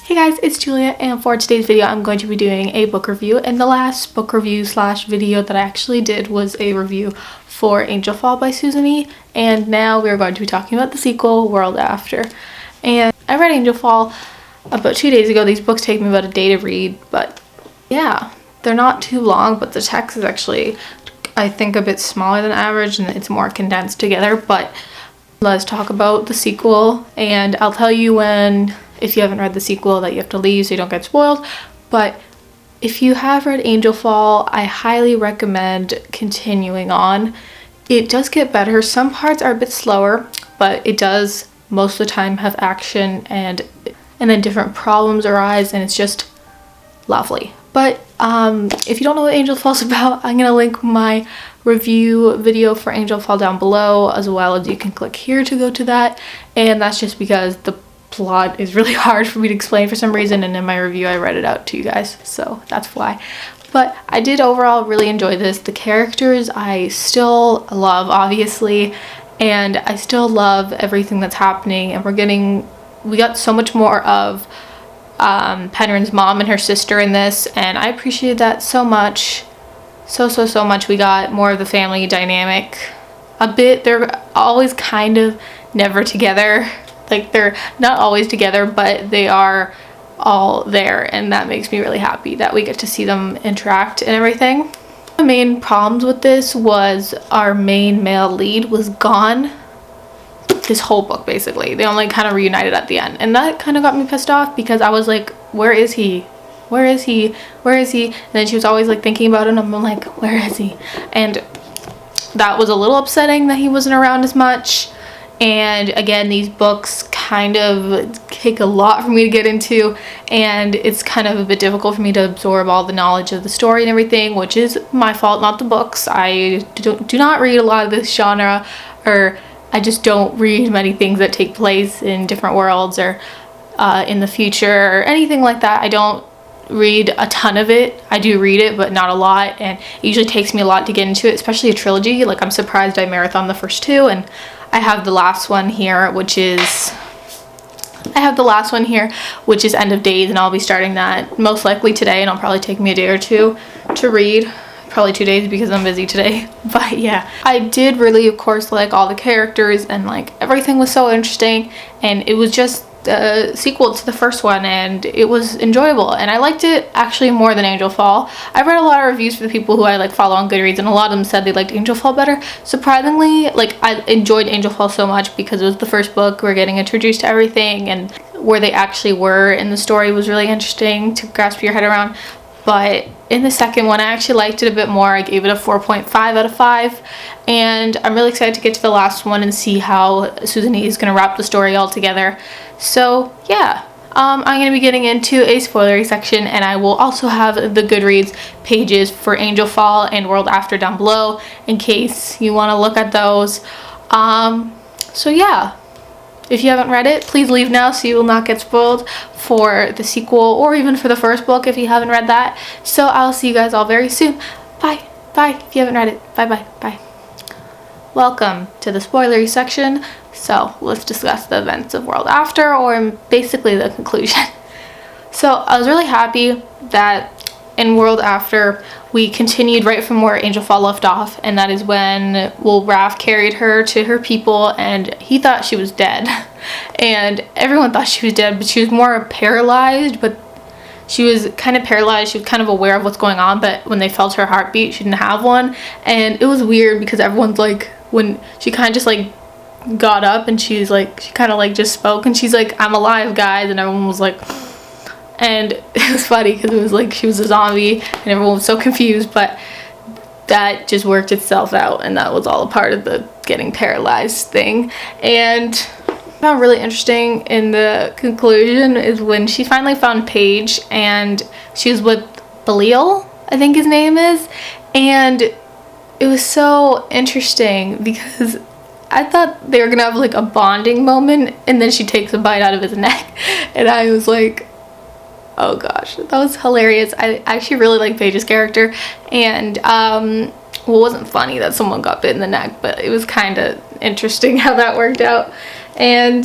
Hey guys, it's Julia, and for today's video I'm going to be doing a book review, and the last book review slash video that I actually did was a review for Angel Fall by Susan E, and now we're going to be talking about the sequel, World After. And I read Angel Fall about 2 days ago. These books take me about a day to read, but yeah, they're not too long, but the text is actually, I think, a bit smaller than average and it's more condensed together. But let's talk about the sequel, and I'll tell you when, if you haven't read the sequel, that you have to leave so you don't get spoiled. But if you have read Angel Fall, I highly recommend continuing on. It does get better. Some parts are a bit slower, but it does most of the time have action, and then different problems arise, and it's just lovely. But if you don't know what Angel Fall's about, I'm gonna link my review video for Angel Fall down below, as well as you can click here to go to that. And that's just because the plot is really hard for me to explain for some reason, and in my review I read it out to you guys, so that's why. But I did overall really enjoy this. The characters I still love, obviously, and I still love everything that's happening, and we got so much more of Penryn's mom and her sister in this, and I appreciated that so much. So much. We got more of the family dynamic a bit. They're always kind of never together. Like, they're not always together, but they are all there, and that makes me really happy that we get to see them interact and everything. The main problems with this was our main male lead was gone this whole book, basically. They only kind of reunited at the end, and that kind of got me pissed off because I was like, where is he? Where is he? Where is he? And then she was always like thinking about it, and I'm like, where is he? And that was a little upsetting that he wasn't around as much. And again, these books kind of take a lot for me to get into, and it's kind of a bit difficult for me to absorb all the knowledge of the story and everything, which is my fault, not the books. I do not read a lot of this genre, or I just don't read many things that take place in different worlds or in the future or anything like that. I don't read a ton of it. I do read it, but not a lot, and it usually takes me a lot to get into it, especially a trilogy. Like, I'm surprised I marathoned the first two, and I have the last one here, which is End of Days, and I'll be starting that most likely today, and it'll probably take me a day or two to read. Probably 2 days because I'm busy today. But yeah, I did really, of course, like all the characters, and like everything was so interesting, and it was just a sequel to the first one, and it was enjoyable, and I liked it actually more than Angel Fall. I read a lot of reviews for the people who I like follow on Goodreads, and a lot of them said they liked Angel Fall better. Surprisingly, like, I enjoyed Angel Fall so much because it was the first book. We're getting introduced to everything, and where they actually were in the story was really interesting to grasp your head around. But in the second one, I actually liked it a bit more. I gave it a 4.5 out of 5, and I'm really excited to get to the last one and see how Susan E is going to wrap the story all together. So yeah, I'm going to be getting into a spoilery section, and I will also have the Goodreads pages for Angel Fall and World After down below in case you want to look at those. So yeah. If you haven't read it, please leave now so you will not get spoiled for the sequel, or even for the first book if you haven't read that. So I'll see you guys all very soon. Bye. Bye. If you haven't read it. Bye. Bye. Welcome to the spoilery section. So let's discuss the events of World After, or basically the conclusion. So I was really happy that in World After we continued right from where Angel Fall left off, and that is when Raph carried her to her people, and he thought she was dead. And everyone thought she was dead, but she was more paralyzed. But she was kind of paralyzed. She was kind of aware of what's going on, but when they felt her heartbeat, she didn't have one. And it was weird because everyone's like, when she kind of just like got up, and she kind of like just spoke, and she's like, I'm alive, guys, and everyone was like, and it was funny because it was like she was a zombie and everyone was so confused, but that just worked itself out, and that was all a part of the getting paralyzed thing. And what I found really interesting in the conclusion is when she finally found Paige, and she was with Belial, I think his name is, and it was so interesting because I thought they were gonna have like a bonding moment, and then she takes a bite out of his neck, and I was like, oh gosh, that was hilarious. I actually really like Paige's character, and well, it wasn't funny that someone got bit in the neck, but it was kind of interesting how that worked out. And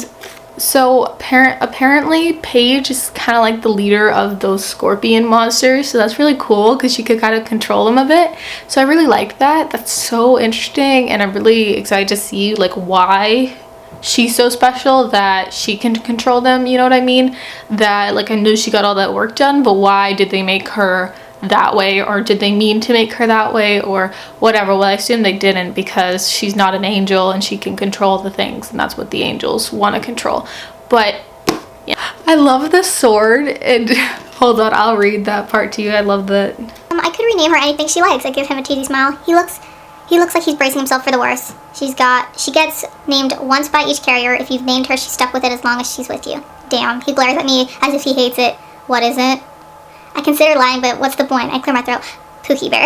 So apparently Paige is kind of like the leader of those scorpion monsters, so that's really cool because she could kind of control them a bit. So I really like that. That's so interesting, and I'm really excited to see like why she's so special that she can control them, you know what I mean? That like I knew she got all that work done, but why did they make her that way, or did they mean to make her that way, or whatever? Well, I assume they didn't, because she's not an angel and she can control the things, and that's what the angels want to control. But yeah, I love the sword, and hold on, I'll read that part to you. I love that. I could rename her anything she likes. I give him a cheesy smile. He looks like he's bracing himself for the worst. She gets named once by each carrier. If you've named her, she's stuck with it as long as she's with you. Damn, he glares at me as if he hates it. What is it? I considered lying, but what's the point? I clear my throat. Pookie Bear.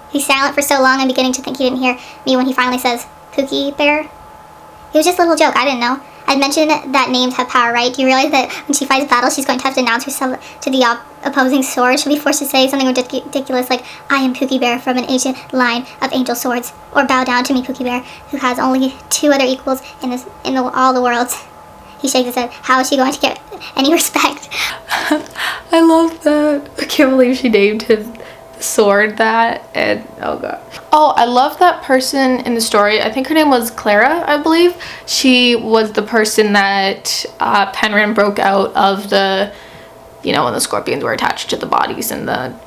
He's silent for so long, I'm beginning to think he didn't hear me when he finally says, Pookie Bear? It was just a little joke, I didn't know. I'd mentioned that names have power, right? Do you realize that when she fights battles, she's going to have to announce herself to the opposing sword? She'll be forced to say something ridiculous like, I am Pookie Bear from an ancient line of angel swords. Or bow down to me, Pookie Bear, who has only 2 other equals in all the worlds. He shakes his head. How is she going to get any respect? I love that. I can't believe she named his sword that, and oh god. Oh, I love that person in the story. I think her name was Clara, I believe. She was the person that Penryn broke out of the, you know, when the scorpions were attached to the bodies in the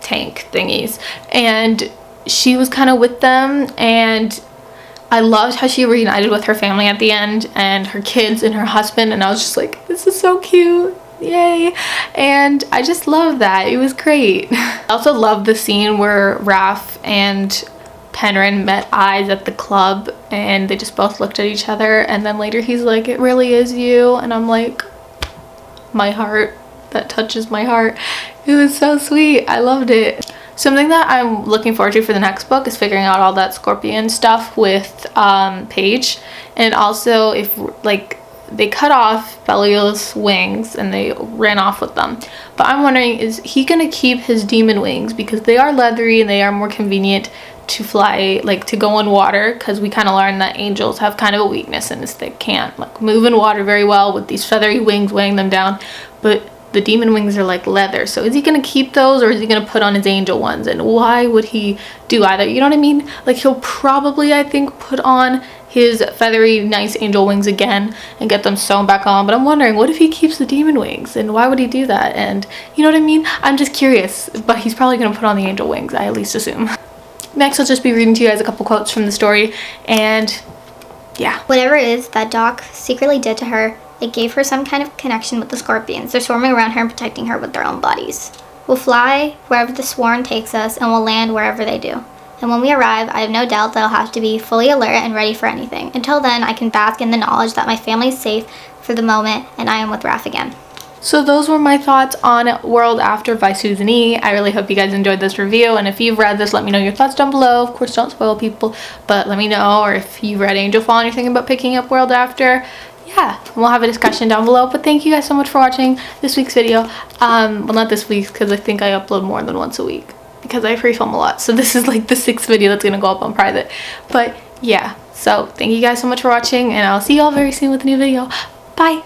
tank thingies. And she was kind of with them, and I loved how she reunited with her family at the end, and her kids and her husband, and I was just like, this is so cute. Yay. And I just love that. It was great. I also love the scene where Raph and Penryn met eyes at the club, and they just both looked at each other, and then later he's like, it really is you, and I'm like, my heart, that touches my heart. It was so sweet. I loved it. Something that I'm looking forward to for the next book is figuring out all that scorpion stuff with Paige, and also if like they cut off Belial's wings and they ran off with them. But I'm wondering, is he gonna keep his demon wings, because they are leathery and they are more convenient to fly, like to go in water, because we kind of learned that angels have kind of a weakness in this. They can't like move in water very well with these feathery wings weighing them down, but the demon wings are like leather. So is he gonna keep those, or is he gonna put on his angel ones? And why would he do either? You know what I mean? Like he'll probably, I think, put on his feathery nice angel wings again and get them sewn back on, but I'm wondering, what if he keeps the demon wings, and why would he do that? And you know what I mean? I'm just curious, but he's probably gonna put on the angel wings, I at least assume. Next, I'll just be reading to you guys a couple quotes from the story, and yeah. Whatever it is that Doc secretly did to her, it gave her some kind of connection with the scorpions. They're swarming around her and protecting her with their own bodies. We'll fly wherever the swarm takes us, and we'll land wherever they do. And when we arrive, I have no doubt that I'll have to be fully alert and ready for anything. Until then, I can bask in the knowledge that my family is safe for the moment, and I am with Raph again. So those were my thoughts on World After by Susan E. I really hope you guys enjoyed this review, and if you've read this, let me know your thoughts down below. Of course, don't spoil people, but let me know, or if you've read Angel Fall and you're thinking about picking up World After. Yeah, we'll have a discussion down below. But thank you guys so much for watching this week's video. Well, not this week's, because I think I upload more than once a week, because I free film a lot. So this is like the 6th video that's gonna go up on private. But yeah, so thank you guys so much for watching, and I'll see you all very soon with a new video. Bye.